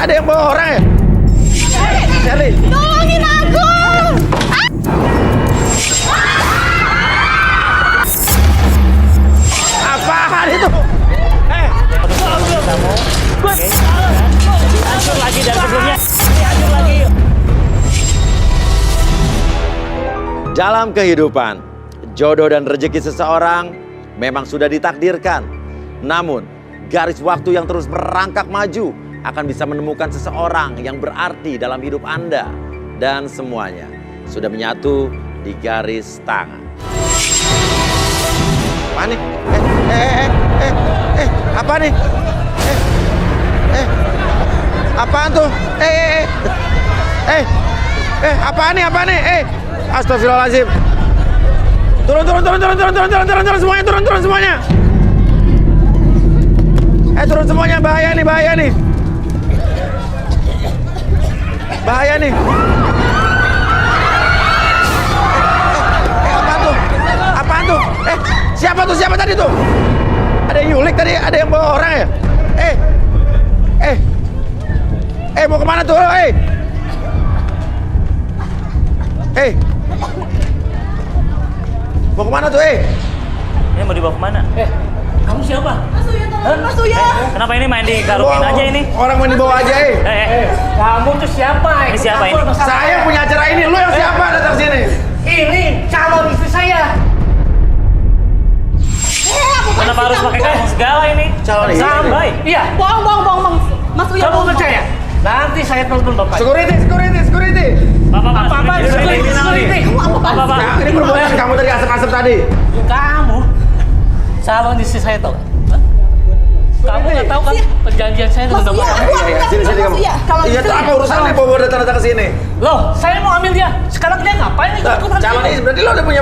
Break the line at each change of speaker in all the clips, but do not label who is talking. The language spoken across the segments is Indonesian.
ada yang bawa orang ya? Sherly.
Tolongin aku!
Apaan itu?
Hancur lagi dan sebelumnya hancur lagi.
Dalam kehidupan, jodoh dan rezeki seseorang memang sudah ditakdirkan. Namun, garis waktu yang terus merangkak maju akan bisa menemukan seseorang yang berarti dalam hidup Anda. Dan semuanya sudah menyatu di garis tangan. Apa nih? Apa nih? Apaan tuh? Apaan nih? Astagfirullahaladzim. Turun semuanya, turun semuanya. Turun semuanya, bahaya nih. Bahaya nih. Apaan tuh? Siapa tadi tuh? Ada yang nyulik tadi, ada yang bawa orang ya? Mau kemana tuh? Mau kemana tuh?
Ini mau dibawa kemana? Kamu siapa?
Mas Uya!
Kenapa ini main di garungin aja ini?
Orang mau dibawa aja,
Kamu tuh siapa? Ini siapa ini?
Saya punya acara ini, lu yang siapa datang sini?
Ini calon istri saya.
Kenapa harus pakai kain segala ini?
Calon istri?
Sampai.
Iya.
Bohong. Mas Uya,
Kamu percaya? Nanti saya telepon bapak.
Security.
Apa?
Security.
Apa?
Ini perbuatan kamu tadi asap-asap tadi.
Kamu calon istri saya tau? Hah? Kamu nggak tahu kan perjanjian saya dengan
Mas Uya,
bapak?
Sini kamu.
Kalau
Iya, tuh apa urusannya bawa datang ke sini?
Loh, saya mau ambil dia. Sekarang dia ngapain ikut-ikutan
Calon
sini?
istri, berarti lo udah punya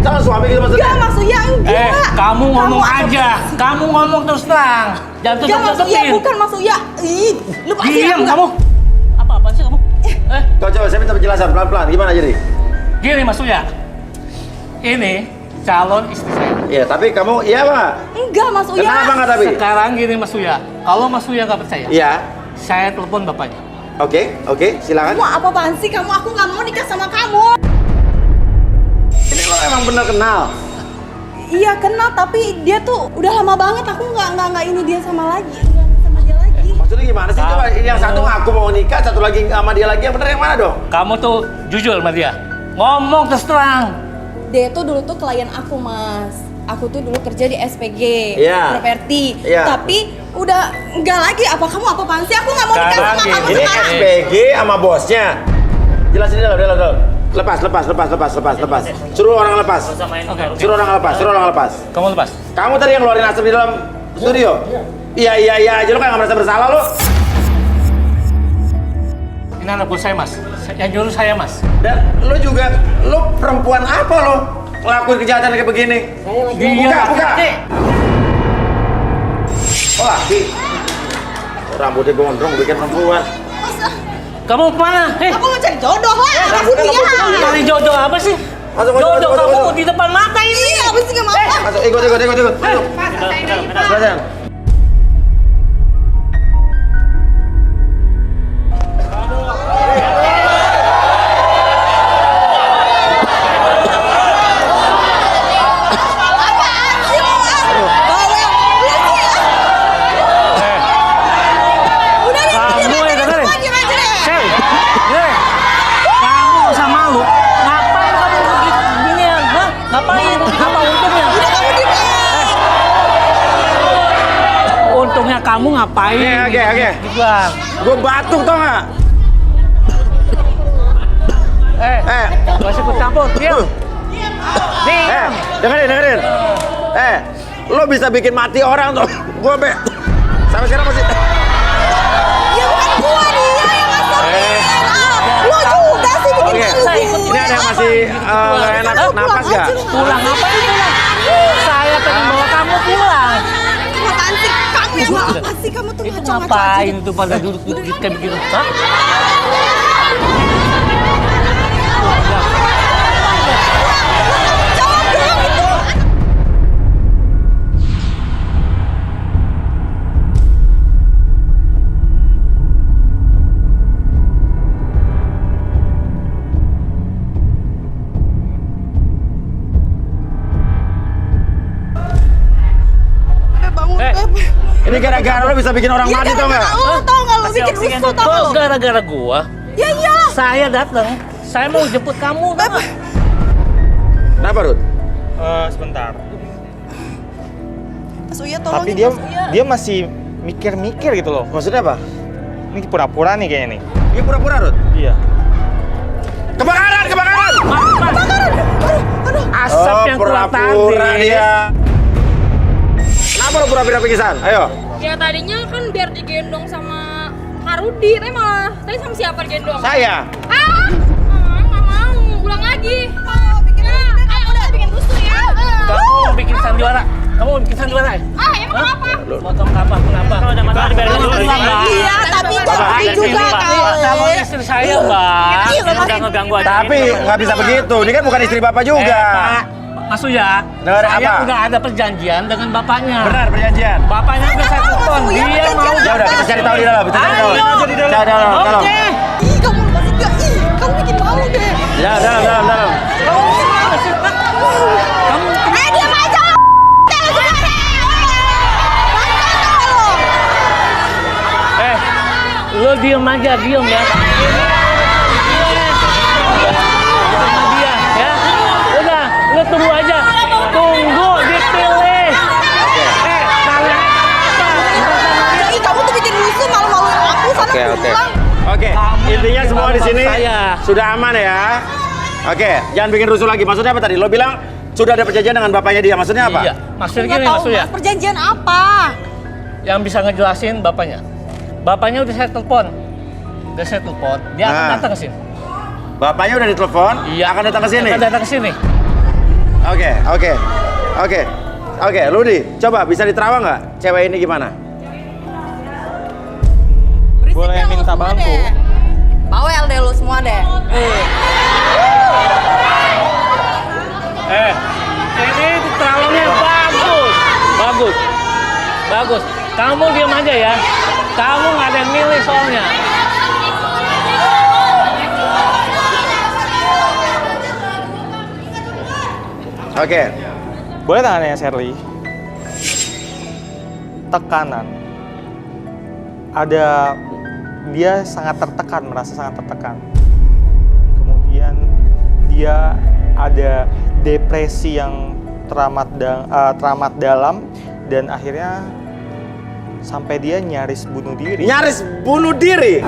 calon suami gitu maksudnya?
enggak, Mas Uya, enggak.
Kamu ngomong
apa-
aja. Kamu ngomong terus terang. Jangan
Enggak, Mas Uya,
tutup-tutupin.
bukan Mas Uya. Ih, lepasin
Diam
aku,
kamu. Apa-apaan sih kamu?
Coba saya minta penjelasan pelan-pelan. Gimana jadi?
Gini Mas Uya. Ini calon istri saya.
Iya, tapi kamu iya Pak?
Enggak, Mas Uya.
Kenapa nggak tapi?
Sekarang gini Mas Uya. Kalau Mas Uya nggak percaya,
Iya.
saya telepon bapaknya.
Oke, silakan.
Kamu apa-apaan sih kamu? Aku nggak mau nikah sama kamu.
Ini lo emang bener kenal.
Iya kenal, tapi dia tuh udah lama banget. Aku nggak ini dia sama lagi. Nggak sama dia lagi.
Maksudnya gimana sih? Coba yang satu ngaku mau nikah, satu lagi sama dia lagi. Yang bener yang mana dong?
Kamu tuh jujur sama dia. Ngomong terus terang.
Dia tuh dulu tuh klien aku, Mas. Aku tuh dulu kerja di SPG,
Iya.
properti.
Iya.
Tapi udah nggak lagi. Apa kamu apa-apaan sih? Aku nggak mau nikah
Sekarang
sama kamu
Ini
sekarang.
SPG sama bosnya. Jelasin dalam. Lepas. Suruh orang lepas. Suruh orang lepas.
Kamu lepas.
Kamu tadi yang ngeluarin asap di dalam studio? Iya aja, lo kayak nggak merasa bersalah lo.
Ini anak bos saya Mas. Yang nyuruh saya Mas.
Dan lo juga, lo perempuan apa lo? Ngelakuin kejahatan kayak begini? Buka. Oh laki. Rambutnya gondrong, bikin perempuan.
Kamu kemana?
Aku mau cari jodoh lah.
rambutnya
Mas Uya.
kamu
Cari jodoh apa sih?
Masuk.
Jodoh kamu di depan mata ini.
Iya, apa sih nggak mau?
Masuk, ikut. Masuk. Silakan.
Apaan sih lo? Bawel. Lu sih. Udah deh,
Kamu
diam
yang
aja deh,
dengerin.
semua diam aja deh.
Sel, kamu nggak usah malu. Ngapain kamu begini ya? Hah? Ngapain? Apa untungnya?
Udah kamu diam.
Untungnya kamu ngapain?
Oke.
Bang.
Gue batuk tau nggak?
Gak ikut campur. Diam.
Dengerin. Lo bisa bikin mati orang tuh. Gue sampai sekarang masih.
Ya bukan gua dia yang masakin. Lu juga sih bikin
Oke.
malu
Saya ikut.
gua.
Ini ada yang masih nggak enak napas nggak?
Pulang ngapain pulang? Saya pengen bawa kamu pulang.
Apaan sih? Kamu yang mau apa sih? Kamu tuh
Itu
ngaco-ngaco
ngapain
aja.
tuh pada duduk-duduk kayak begitu? Hah?
Jawab dong itu.
Ini gara-gara lo bisa bikin orang mati tau nggak?
Lu tau nggak lu bikin
oksigen.
rusuh tau
Kok
nggak lu?
gara-gara gua?
Ya iya.
Saya datang. Saya mau jemput kamu. Tau nggak?
Kenapa, Rut?
Sebentar.
Mas Uya tolongin
Tapi dia
Mas Uya.
dia masih mikir-mikir gitu loh.
Maksudnya apa?
Ini pura-pura nih kayaknya nih.
Ini pura-pura, Rut.
Iya.
Kebakaran, kebakaran!
Asap yang keluar
pura-pura
tadi.
dia. Kenapa lo pura-pura pingsan? Ayo.
Ya tadinya kan biar digendong sama Karudi, tapi malah tadi sama siapa digendong?
Saya.
Nggak mau, ulang lagi.
bikin
Ayo udah bikin rusuh ya.
Kamu bikin sandiwara. Kamu bikin sandiwara ya?
Emang apa?
Potong kapal kenapa?
Kalau ada masalah diberesin dulu.
Iya, tapi jangan juga
Kamu
kali.
istri saya, Mbak.
Iya,
Udah ngeganggu aja.
Tapi nggak bisa begitu. Ini kan bukan istri bapak juga.
Pak, Mas Uya,
Dengar
saya
apa?
udah ada perjanjian dengan bapaknya.
Benar perjanjian.
Bapaknya udah saya telepon,
Mas Uya,
dia mau
perjanjian
Ya udah kita cari tahu di dalam. Kita cari tahu.
Ayo.
Cari dalam. Dalam.
Oke.
Ih, kamu masih gak? Ih, kamu bikin malu deh.
Ya, dalam.
Kamu gimana sih, Pak? Kamu
Diam aja.
lo diem aja, diem ya. Sama dia, ya. Udah, lo tunggu aja. Tunggu dipilih. Kalian apa?
Ih, kamu tuh bikin rusuh malu-maluin aku. Sana
Oke.
pulang.
Oke. Intinya semua di sini
Saya.
sudah aman ya. Oke, jangan bikin rusuh lagi. Maksudnya apa tadi? Lo bilang sudah ada perjanjian dengan bapaknya dia. Maksudnya apa?
Iya, maksudnya
Nggak
gini,
tahu,
Mas Uya.
Mas, perjanjian apa?
Yang bisa ngejelasin bapaknya. Bapaknya udah saya telepon. Udah saya telepon, dia akan
Nah.
datang ke sini.
Bapaknya udah ditelepon, akan datang ke sini.
Akan datang ke sini.
Oke, Ludi, coba bisa diterawang nggak? Cewek ini gimana?
Boleh minta bantu?
Bawel deh lu semua deh.
Ini terawangnya bagus. Kamu diam aja ya. Kamu nggak ada yang milih soalnya.
Oke.
Boleh tangannya Shirley? Tekanan. Dia sangat tertekan, merasa sangat tertekan. Kemudian dia ada depresi yang teramat dalam dan akhirnya sampai dia nyaris bunuh diri.
Nyaris bunuh diri.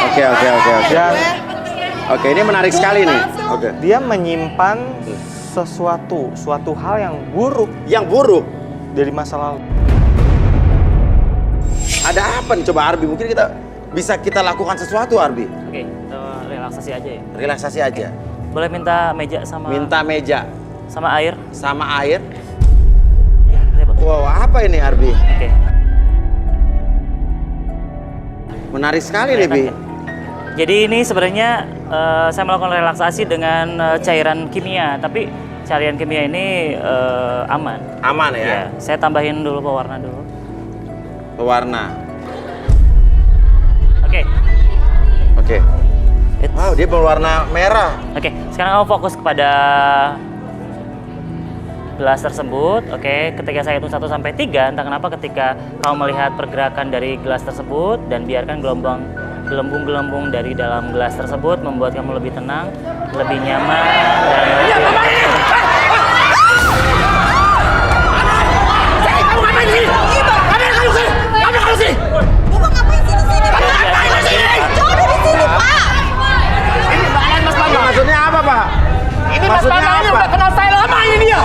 Oke.
Dan
Oke, ini menarik sekali nih. Oke.
dia menyimpan suatu hal yang buruk
Yang buruk.
dari masa lalu.
Ada apa nih? Coba Arbi, mungkin kita lakukan sesuatu, Arbi.
Oke, kita relaksasi aja ya.
Relaksasi aja.
Boleh minta meja sama
Minta meja
sama air?
sama air.
Ya, Pak.
Wow, apa ini Arbi?
Oke.
Menarik sekali nih,
Enak
Bi.
ya? Jadi ini sebenarnya saya melakukan relaksasi dengan cairan kimia, tapi cairan kimia ini aman.
Aman ya?
Ya, saya tambahin dulu pewarna dulu.
Pewarna.
Oke.
Oke. Wow, dia berwarna merah.
Oke, sekarang kamu fokus kepada gelas tersebut. Oke, ketika saya hitung 1 sampai 3, entah kenapa ketika kamu melihat pergerakan dari gelas tersebut dan biarkan gelembung-gelembung dari dalam gelas tersebut membuat kamu lebih tenang, lebih nyaman dan
Bapak ngapain sih di sini? Jodoh di sini, Pak.
Maksudnya apa, Pak?
Ini Mas
Maksudnya
Bambang ini
apa?
udah kenal saya lama ini dia.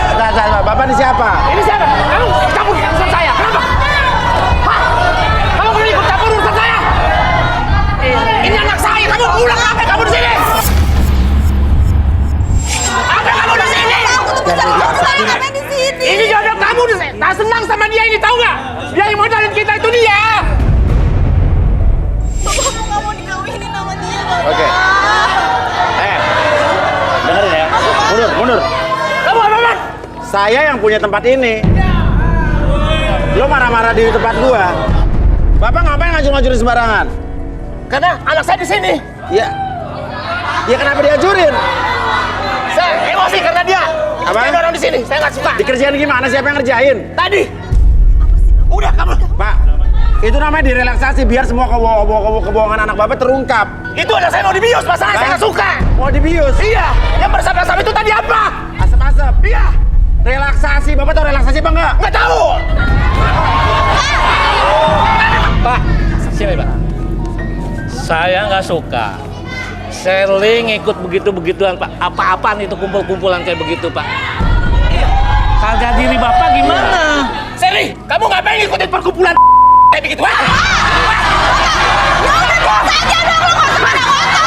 Bapak ini siapa?
Ini siapa? Kamu campur urusan saya. Kenapa? Hah? Kamu perlu ikut campur urusan saya? Ini anak saya. Kamu pulang apa kamu di sini? Apa kamu di sini?
Aku tuh bisa jodoh saya ngapain di sini?
Ini jodoh kamu di sini. Tak senang sama dia ini, tahu nggak? Dia yang modalin kita itu dia.
Bapak nggak mau dikawinin sama dia, Bapak.
Oke. Dengerin ya. Mundur.
Kamu apa?
Saya yang punya tempat ini. Lo marah-marah di tempat gua. Bapak ngapain ngajur-ngajurin sembarangan?
Karena anak saya di sini.
Ya. Ya kenapa diajurin?
Saya emosi karena dia Kerjain orang di sini, saya nggak suka.
Dikerjain gimana? Siapa yang ngerjain?
Tadi. Udah kamu.
Pak, itu namanya direlaksasi biar semua kebohongan anak bapak terungkap.
Itu anak saya mau dibius, masalah saya nggak suka.
Mau dibius?
Iya, yang bersama-sama itu tadi apa?
Asap-asap.
Iya,
Relaksasi, bapak tahu relaksasi apa enggak?
nggak tahu.
Pak, sini Pak. Saya nggak suka. Sherly ngikut begitu-begituan Pak. Apa-apaan itu kumpul-kumpulan kayak begitu Pak. Harga diri Bapak gimana?
Sherly, kamu ngapain ngikutin perkumpulan kayak begitu?
Ya udah biasa aja dong, lu nggak usah pada ngomong ya.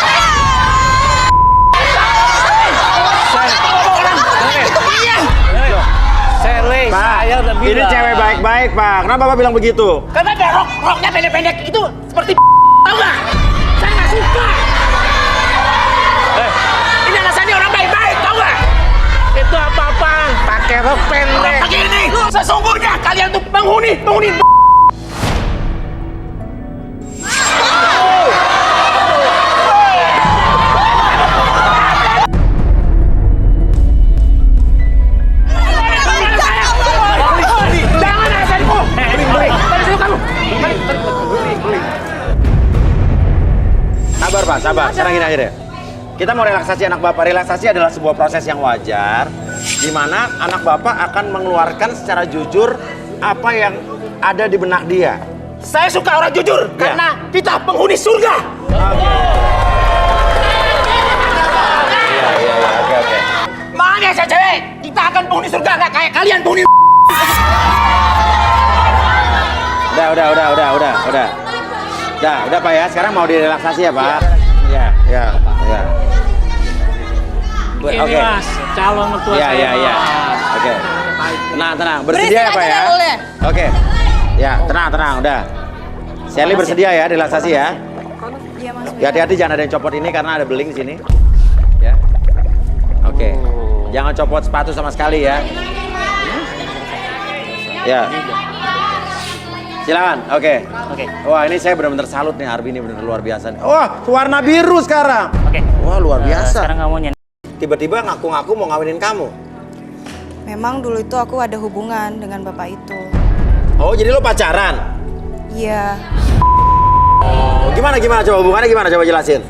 Sherly,
Pak,
saya udah bilang.
ini cewek baik-baik, Pak. Kenapa bapak bilang begitu?
Karena ada roknya pendek-pendek itu seperti tahu nggak? Saya nggak suka. Ini anak saya ini orang baik-baik, tahu nggak?
Itu apa-apaan? Pakai rok pendek.
Begini, sesungguhnya kalian tuh penghuni. Jangan alasanku.
Sabar, Pak, sabar. Sekarang gini aja deh. Kita mau relaksasi anak bapak. Relaksasi adalah sebuah proses yang wajar, di mana anak bapak akan mengeluarkan secara jujur apa yang ada di benak dia.
Saya suka orang jujur
Ya.
karena kita penghuni surga.
Oke.
Mana saya cewek? Kita akan penghuni surga nggak kayak kalian penghuni.
Udah Pak ya. Sekarang mau direlaksasi ya Pak. Ya.
Ini
Oke.
Mas, calon mertua saya.
Ya.
Mas.
Oke. Tenang. Bersedia ya Pak ya? Oke. Ya, tenang, udah. Sherly bersedia ya relaksasi ya.
Iya Mas.
Hati-hati jangan ada yang copot ini karena ada beling di sini. Ya. Oke. Jangan copot sepatu sama sekali ya. Ya. Silakan. Oke.
Oke.
Wah, ini saya benar-benar salut nih, Arbi ini benar luar biasa nih. Wah, warna biru sekarang.
Oke.
Wah, luar biasa.
Sekarang kamu nyanyi.
Tiba-tiba ngaku-ngaku mau ngawinin kamu.
Memang dulu itu aku ada hubungan dengan bapak itu.
Oh, jadi lo pacaran?
Iya.
Oh, gimana coba hubungannya gimana coba jelasin.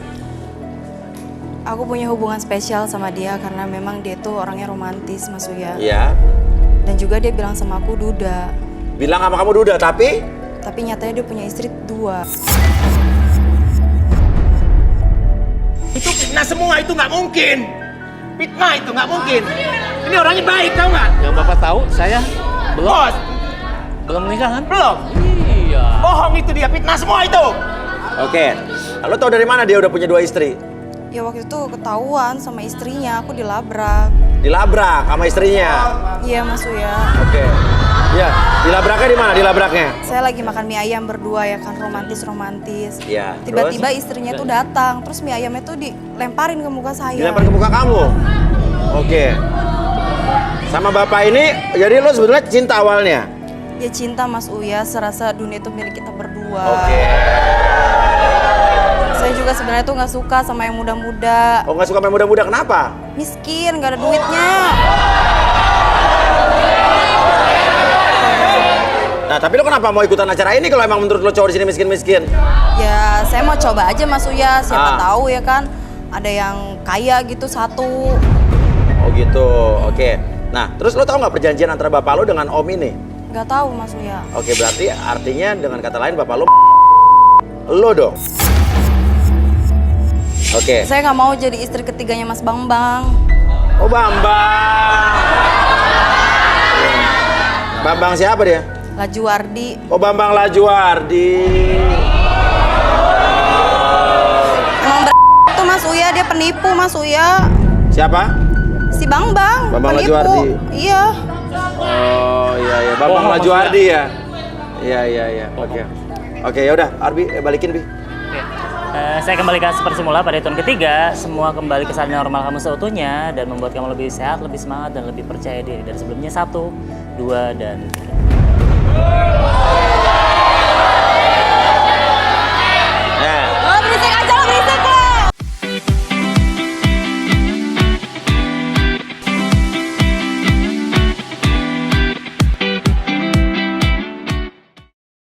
Aku punya hubungan spesial sama dia karena memang dia tuh orangnya romantis, Mas Uya.
Iya.
Dan juga dia bilang sama aku duda.
Bilang sama kamu duda, tapi
Nyatanya dia punya istri 2.
Itu fitnah semua, itu nggak mungkin. Fitnah itu nggak mungkin. Ini orangnya baik, tahu nggak?
Yang Bapak tahu, saya belum
Bos,
menikah kan?
belum.
Iya.
Bohong itu dia, fitnah semua itu.
oke. Lo tau dari mana dia udah punya 2 istri?
Ya waktu itu ketahuan sama istrinya, aku dilabrak.
Dilabrak sama istrinya.
Iya Mas Uya.
Oke. Ya, dilabraknya di mana? Dilabraknya?
Saya lagi makan mie ayam berdua ya kan, romantis.
Iya,
Tiba-tiba istrinya tuh datang, terus mie ayamnya tuh dilemparin ke muka saya.
Dilempar ke muka kamu. Oke. Sama bapak ini, jadi lo sebetulnya cinta awalnya?
Dia cinta Mas Uya, serasa dunia itu milik kita berdua.
Oke.
Saya juga sebenarnya tuh nggak suka sama yang muda-muda.
Oh, nggak suka main muda-muda, kenapa?
Miskin, nggak ada duitnya.
Nah, tapi lo kenapa mau ikutan acara ini kalau emang menurut lo cowok di sini miskin-miskin?
Ya saya mau coba aja Mas Uya, siapa
Ah.
tahu ya kan. Ada yang kaya gitu satu.
Oh gitu, oke. Nah, terus lo tau nggak perjanjian antara bapak lo dengan om ini?
Nggak tahu Mas Uya.
Oke, berarti artinya dengan kata lain bapak lo dong. Oke.
Saya nggak mau jadi istri ketiganya Mas Bambang.
Oh, Bambang. Bambang siapa dia?
Lajuardi.
Oh, Bambang Lajuardi.
Emang itu Mas Uya, dia penipu Mas Uya.
Siapa?
Si Bambang,
Bambang
penipu.
Lajuardi.
Iya.
Oh, iya. Bambang
Bohong,
Lajuardi ya? Iya. Oke. Oke, ya udah, Arbi balikin, Bi.
Oke. Saya kembalikan seperti semula pada hitungan ketiga, semua kembali ke keadaan normal kamu seutuhnya dan membuat kamu lebih sehat, lebih semangat dan lebih percaya diri dari sebelumnya. 1, 2, dan 3.